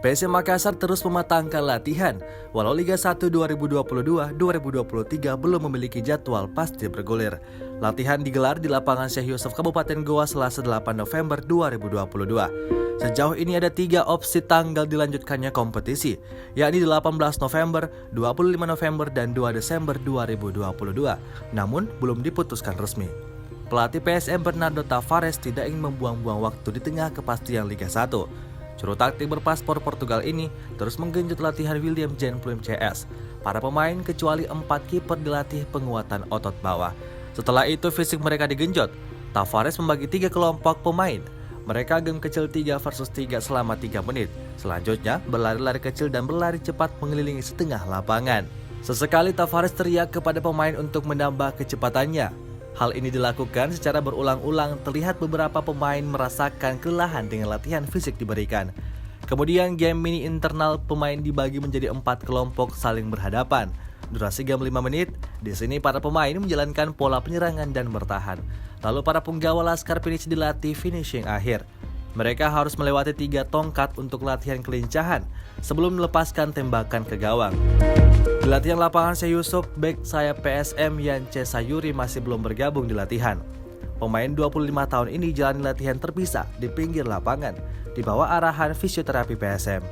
PSM Makassar terus mematangkan latihan, walau Liga 1 2022-2023 belum memiliki jadwal pasti bergulir. Latihan digelar di lapangan Syekh Yusuf Kabupaten Goa Selasa 8 November 2022. Sejauh ini ada 3 opsi tanggal dilanjutkannya kompetisi, yakni 18 November, 25 November, dan 2 Desember 2022, namun belum diputuskan resmi. Pelatih PSM Bernardo Tavares tidak ingin membuang-buang waktu di tengah kepastian Liga 1. Juru taktik berpaspor Portugal ini terus menggenjot latihan William Jan Pluim CS. Para pemain kecuali 4 kiper dilatih penguatan otot bawah. Setelah itu fisik mereka digenjot. Tavares membagi 3 kelompok pemain. Mereka game kecil 3 versus 3 selama 3 menit. Selanjutnya berlari-lari kecil dan berlari cepat mengelilingi setengah lapangan. Sesekali Tavares teriak kepada pemain untuk menambah kecepatannya. Hal ini dilakukan secara berulang-ulang, terlihat beberapa pemain merasakan kelelahan dengan latihan fisik diberikan. Kemudian game mini internal pemain dibagi menjadi 4 kelompok saling berhadapan. Durasi game 5 menit, di sini para pemain menjalankan pola penyerangan dan bertahan. Lalu para punggawa Laskar Finish dilatih finishing akhir. Mereka harus melewati 3 tongkat untuk latihan kelincahan sebelum melepaskan tembakan ke gawang. Di latihan lapangan Syekh Yusuf, bek sayap PSM Yance Sayuri masih belum bergabung di latihan. Pemain 25 tahun ini jalani latihan terpisah di pinggir lapangan, di bawah arahan fisioterapi PSM.